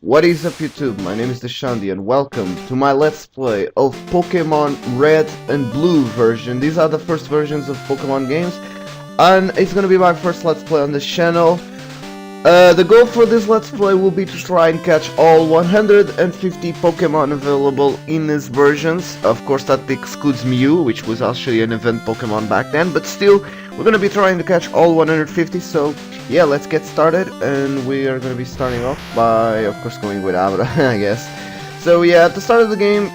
What is up YouTube? My name is Deshandi and welcome to my Let's Play of Pokemon Red and Blue version. These are the first versions of Pokemon games and it's gonna be my first Let's Play on this channel. The goal for this Let's Play will be to try and catch all 150 Pokemon available in these versions. Of course that excludes Mew, which was actually an event Pokemon back then, but still, we're gonna be trying to catch all 150, so yeah, let's get started, and we are gonna be starting off by, of course, going with Abra, I guess. So yeah, at the start of the game,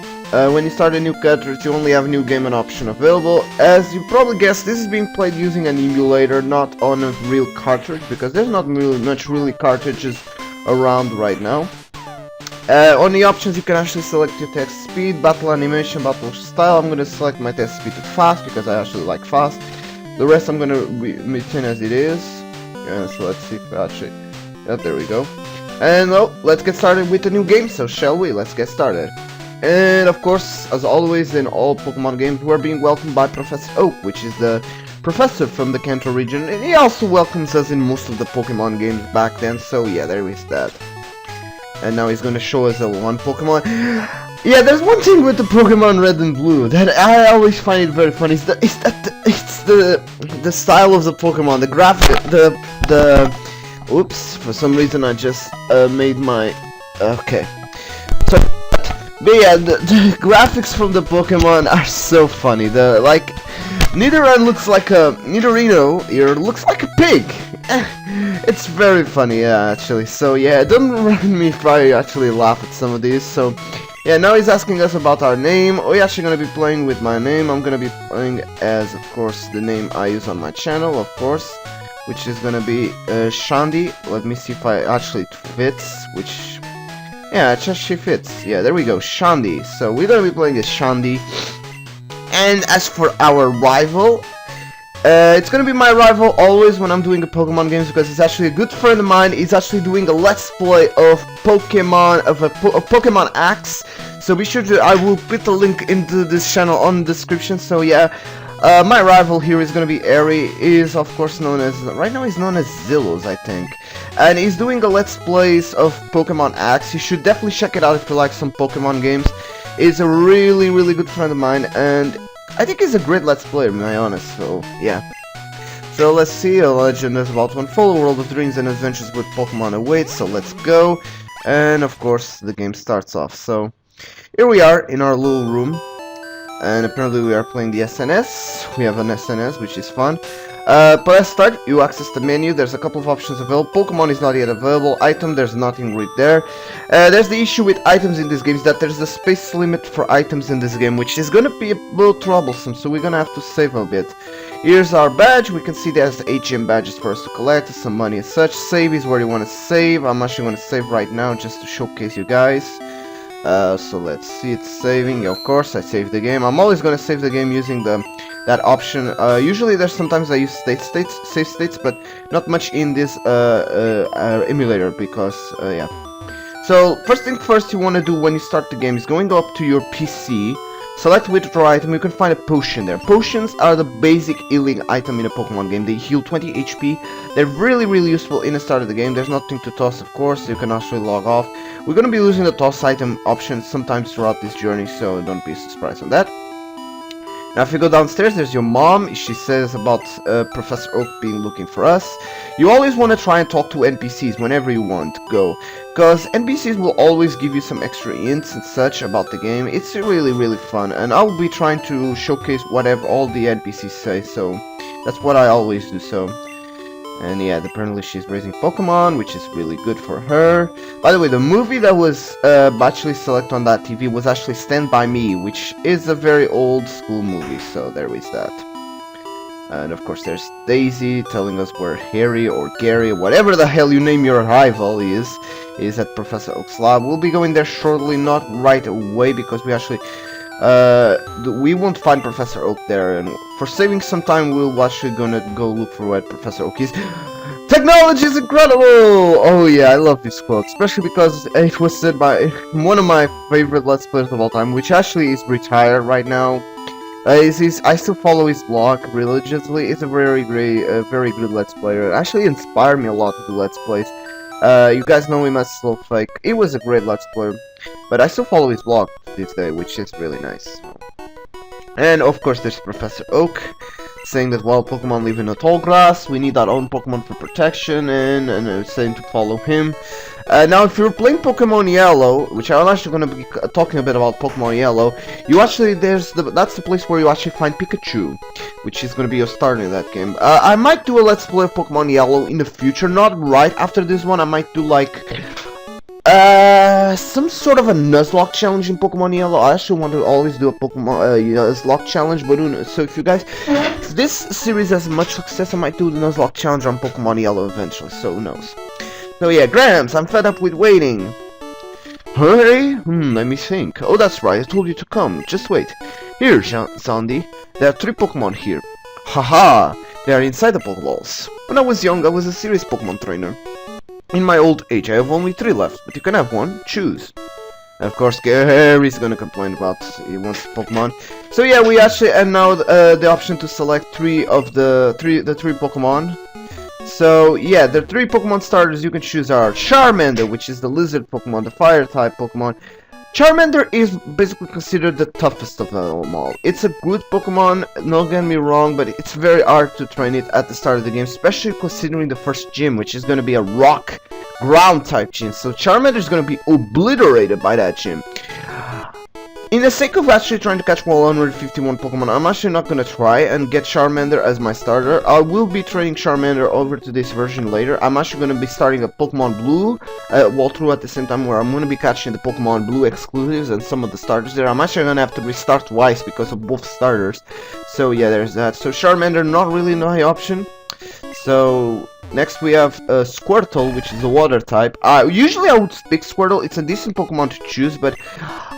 when you start a new cartridge, you only have a new game and option available. As you probably guessed, this is being played using an emulator, not on a real cartridge, because there's not really much cartridges around right now. On the options, you can actually select your test speed, battle animation, battle style. I'm gonna select my test speed to fast, because I actually like fast. The rest I'm gonna maintain as it is. So let's see if actually... yeah, there we go. And well, let's get started with the new game, so shall we? Let's get started. And of course, as always in all Pokemon games, we're being welcomed by Professor Oak, which is the professor from the Kanto region, and he also welcomes us in most of the Pokemon games back then, so yeah, there is that. And now he's gonna show us a one Pokemon. Yeah, there's one thing with the Pokemon Red and Blue that I always find it very funny. It's the style of the Pokemon, the graphic, the oops, for some reason I just made my okay. So, but yeah, the graphics from the Pokemon are so funny. The like, Nidoran looks like a Nidorino here looks like a pig. It's very funny, yeah, actually. So yeah, don't remind me if I actually laugh at some of these. So yeah, now he's asking us about our name. We're actually gonna be playing with my name. I'm gonna be playing as, of course, the name I use on my channel, of course, which is gonna be Shandi. Let me see if I actually it fits. Which, yeah, it actually fits. Yeah, there we go, Shandi. So we're gonna be playing as Shandi. And as for our rival, it's gonna be my rival always when I'm doing a Pokemon games, because he's actually a good friend of mine. He's actually doing a Let's Play of Pokemon, of Pokemon Axe. So be sure to, I will put the link into this channel on the description. So yeah, my rival here is gonna be Airy. He is of course known as, right now he's known as Zillows, I think. And he's doing a Let's Plays of Pokemon Axe. You should definitely check it out if you like some Pokemon games. He's a really good friend of mine, and I think he's a great Let's Player, to be honest, so yeah. So let's see, a legend is about to unfold, a world of dreams and adventures with Pokemon awaits, so let's go. And of course, the game starts off. So here we are in our little room, and apparently we are playing the SNS. We have an SNS, which is fun. Press start, you access the menu, there's a couple of options available. Pokemon is not yet available, item, there's nothing right there. There's the issue with items in this game, is that there's a space limit for items in this game, which is gonna be a little troublesome, so we're gonna have to save a bit. Here's our badge. We can see there's 8 gym badges for us to collect, some money and such. Save is where you want to save. I'm actually going to save right now just to showcase you guys. So let's see, it's saving. Of course, I saved the game. I'm always going to save the game using that option. Usually there's sometimes I use save states, but not much in this emulator, because yeah. So first thing first you want to do when you start the game is going up to your PC, select withdraw item. You can find a potion there. Potions are the basic healing item in a Pokemon game. They heal 20 HP. They're really useful in the start of the game. There's nothing to toss, of course. You can actually log off. We're going to be using the toss item option sometimes throughout this journey, so don't be surprised on that. Now if you go downstairs, there's your mom. She says about Professor Oak being looking for us. You always want to try and talk to NPCs whenever you want to go, because NPCs will always give you some extra hints and such about the game. It's really fun, and I'll be trying to showcase whatever all the NPCs say, so that's what I always do. So, and yeah, apparently she's raising Pokemon, which is really good for her. By the way, the movie that was actually selected on that TV was actually Stand By Me, which is a very old school movie, so there is that. And of course there's Daisy telling us where Harry or Gary, whatever the hell you name your rival is at Professor Oak's lab. We'll be going there shortly, not right away, because we actually we won't find Professor Oak there, and for saving some time we'll actually gonna go look for where Professor Oak is. Technology is incredible! Oh yeah, I love this quote, especially because it was said by one of my favorite Let's Players of all time, which actually is retired right now. I still follow his blog religiously. It's a very good Let's Player. It actually inspired me a lot to do Let's Plays. You guys know him as Slowfake. He was a great Let's Player, but I still follow his blog this day, which is really nice. And of course there's Professor Oak, saying that while Pokemon live in a tall grass, we need our own Pokemon for protection, and saying to follow him. Now, if you're playing Pokemon Yellow, which I'm actually going to be talking a bit about Pokemon Yellow, you actually, that's the place where you actually find Pikachu, which is going to be your starter in that game. I might do a Let's Play of Pokemon Yellow in the future, not right after this one. I might do like some sort of a Nuzlocke challenge in Pokemon Yellow. I actually want to always do a Pokemon Nuzlocke challenge, but so if you guys, if this series has much success, I might do the Nuzlocke challenge on Pokemon Yellow eventually, so who knows. So yeah, Gramps, I'm fed up with waiting. Hurry? Let me think. Oh, that's right, I told you to come. Just wait. Here, Sandy, there are 3 Pokemon here. Haha, they are inside the Pokeballs. When I was young, I was a serious Pokemon trainer. In my old age, I have only 3 left, but you can have one. Choose. And of course, Gary's gonna complain about he wants Pokemon. So yeah, we actually have now the option to select 3 of the 3 Pokemon. So yeah, the 3 Pokemon starters you can choose are Charmander, which is the lizard Pokemon, the fire type Pokemon. Charmander is basically considered the toughest of them all. It's a good Pokemon, don't get me wrong, but it's very hard to train it at the start of the game, especially considering the first gym, which is going to be a rock ground type gym. So Charmander is going to be obliterated by that gym. In the sake of actually trying to catch 151 Pokemon, I'm actually not gonna try and get Charmander as my starter. I will be trading Charmander over to this version later. I'm actually gonna be starting a Pokemon Blue walkthrough at the same time, where I'm gonna be catching the Pokemon Blue exclusives and some of the starters there. I'm actually gonna have to restart twice because of both starters. So yeah, there's that. So Charmander, not really an high option. So next we have Squirtle, which is a water type. Usually I would pick Squirtle. It's a decent Pokemon to choose, but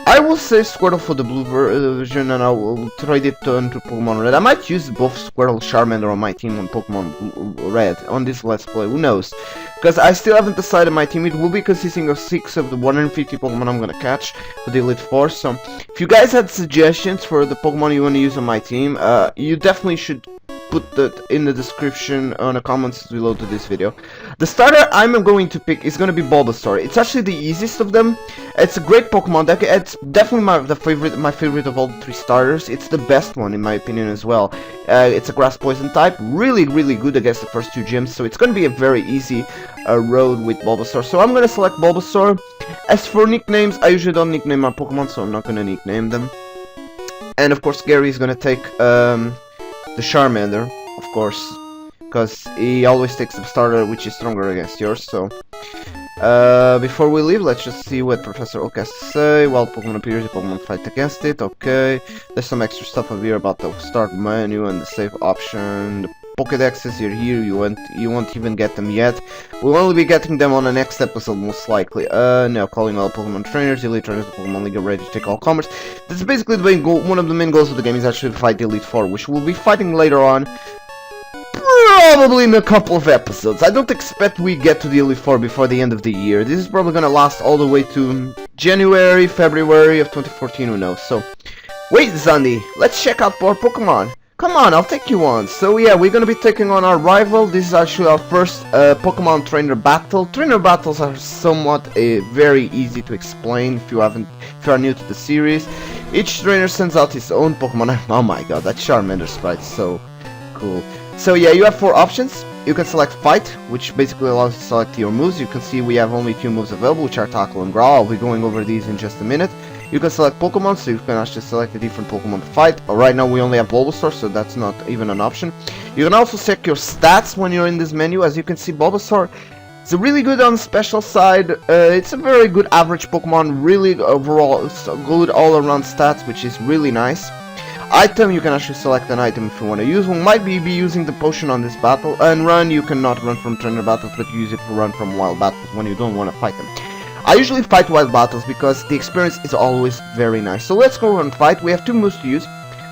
I will save Squirtle for the blue version, and I will trade it into Pokemon Red. I might use both Squirtle and Charmander on my team on Pokemon Red on this Let's Play. Who knows? Because I still haven't decided my team. It will be consisting of 6 of the 150 Pokemon I'm gonna catch for the Elite Four. So if you guys had suggestions for the Pokemon you want to use on my team, you definitely should put that in the description on the comments below to this video. The starter I'm going to pick is going to be Bulbasaur. It's actually the easiest of them. It's a great Pokemon deck. It's definitely my favorite of all the 3 starters. It's the best one in my opinion as well. It's a grass poison type, really good against the first 2 gyms, so it's going to be a very easy road with Bulbasaur. So I'm going to select Bulbasaur. As for nicknames, I usually don't nickname my Pokemon, so I'm not going to nickname them. And of course Gary is going to take the Charmander, of course, because he always takes the starter which is stronger against yours. So before we leave, let's just see what Professor Oak has to say. While Pokemon appears, the Pokemon fight against it. Okay, there's some extra stuff over here about the start menu and the save option. The Pokédexes are here, you won't even get them yet. We'll only be getting them on the next episode most likely. Now calling all Pokemon trainers, Elite trainers, the Pokemon League are ready to take all comers. That's basically the main goal. One of the main goals of the game is actually to fight the Elite Four, which we'll be fighting later on. Probably in a couple of episodes. I don't expect we get to the Elite Four before the end of the year. This is probably gonna last all the way to January, February of 2014, who knows. So, wait Zandy, let's check out more Pokemon. Come on, I'll take you on. So yeah, we're gonna be taking on our rival. This is actually our first Pokemon trainer battle. Trainer battles are somewhat very easy to explain if you are new to the series. Each trainer sends out his own Pokemon. Oh my god, that Charmander sprite is so cool. So yeah, you have 4 options. You can select Fight, which basically allows you to select your moves. You can see we have only 2 moves available, which are Tackle and Growl. I'll be going over these in just a minute. You can select Pokemon, so you can actually select a different Pokemon to fight. But right now we only have Bulbasaur, so that's not even an option. You can also check your stats when you're in this menu. As you can see, Bulbasaur is really good on the special side. It's a very good average Pokemon, really overall good all-around stats, which is really nice. Item, you can actually select an item if you want to use one. Might be using the potion on this battle. And run, you cannot run from trainer battles, but use it to run from wild battles when you don't want to fight them. I usually fight wild battles because the experience is always very nice. So let's go and fight. We have 2 moves to use,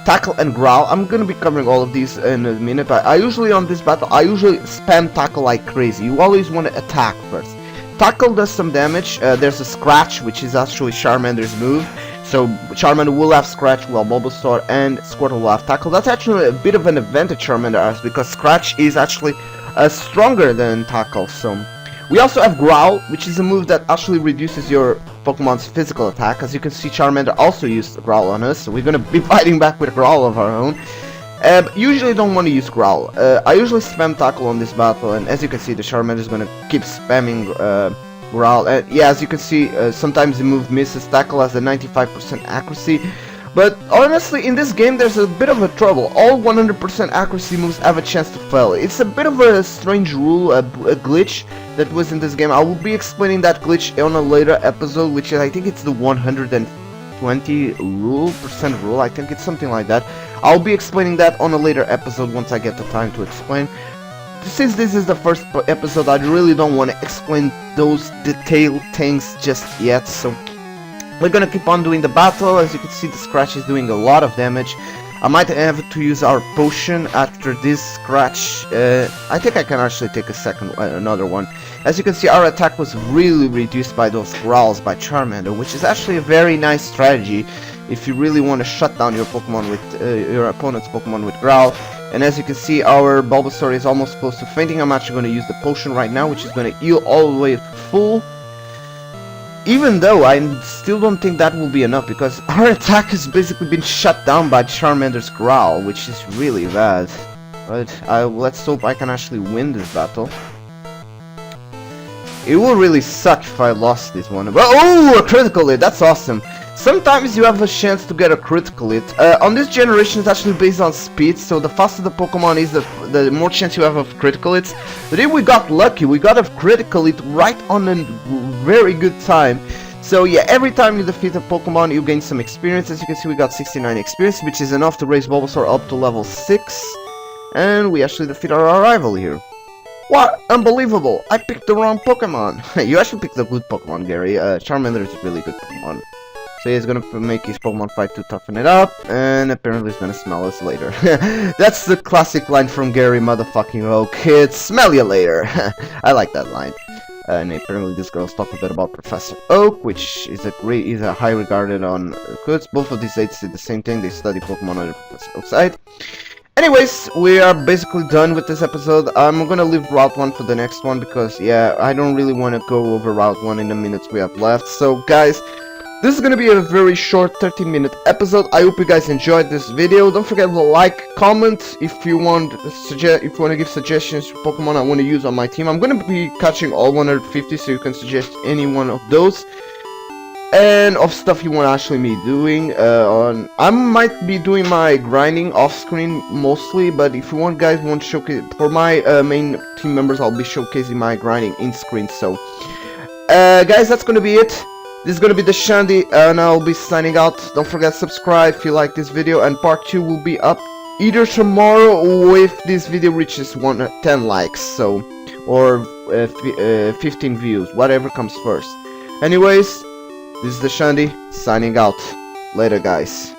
Tackle and Growl. I'm gonna be covering all of these in a minute, but I usually on this battle, I usually spam Tackle like crazy. You always want to attack first. Tackle does some damage. There's a Scratch, which is actually Charmander's move. So Charmander will have Scratch while Bulbasaur and Squirtle will have Tackle. That's actually a bit of an advantage Charmander has because Scratch is actually stronger than Tackle. So We also have Growl, which is a move that actually reduces your Pokemon's physical attack. As you can see, Charmander also used Growl on us, so we're gonna be fighting back with Growl of our own. Usually don't want to use Growl. I usually spam Tackle on this battle, and as you can see, the Charmander is gonna keep spamming Growl. Yeah, as you can see, sometimes the move misses. Tackle has a 95% accuracy. But honestly, in this game, there's a bit of a trouble. All 100% accuracy moves have a chance to fail. It's a bit of a strange rule, a glitch that was in this game. I will be explaining that glitch on a later episode, which is, I think it's the 120% rule. I think it's something like that. I'll be explaining that on a later episode once I get the time to explain. Since this is the first episode, I really don't want to explain those detailed things just yet, so we're gonna keep on doing the battle. As you can see, the Scratch is doing a lot of damage. I might have to use our potion after this Scratch. I think I can actually take another one. As you can see, our attack was really reduced by those Growls by Charmander, which is actually a very nice strategy if you really want to shut down your Pokemon with your opponent's Pokemon with Growl. And as you can see, our Bulbasaur is almost close to fainting. I'm actually going to use the potion right now, which is going to heal all the way full. Even though I still don't think that will be enough, because our attack has basically been shut down by Charmander's Growl, which is really bad. But let's hope I can actually win this battle. It will really suck if I lost this one. But oh, a critical hit! That's awesome. Sometimes you have a chance to get a critical hit. On this generation, it's actually based on speed, so the faster the Pokemon is, the more chance you have of critical hits. But if we got lucky, we got a critical hit right on a very good time. So yeah, every time you defeat a Pokemon, you gain some experience. As you can see, we got 69 experience, which is enough to raise Bulbasaur up to level 6. And we actually defeat our rival here. What? Unbelievable! I picked the wrong Pokemon! You actually picked a good Pokemon, Gary. Charmander is a really good Pokemon. So he's gonna make his Pokemon fight to toughen it up, and apparently he's gonna smell us later. That's the classic line from Gary motherfucking Oak. Kids, smell you later. I like that line. And apparently this girl's talking a bit about Professor Oak, which is a high regarded on goods. Both of these aides did the same thing. They study Pokemon on the Professor Oak side. Anyways, we are basically done with this episode. I'm gonna leave Route 1 for the next one because, yeah, I don't really want to go over Route 1 in the minutes we have left. So, guys, this is gonna be a very short 13-minute episode. I hope you guys enjoyed this video. Don't forget to like, comment if you want to give suggestions for Pokemon I want to use on my team. I'm gonna be catching all 150, so you can suggest any one of those. And of stuff you want actually me doing. I might be doing my grinding off screen mostly, but if you guys want to showcase for my main team members, I'll be showcasing my grinding in screen. So, guys, that's gonna be it. This is gonna be the Shandy, and I'll be signing out. Don't forget to subscribe if you like this video, and part 2 will be up either tomorrow or if this video reaches 10 likes, so, or 15 views, whatever comes first. Anyways, this is the Shandy, signing out. Later, guys.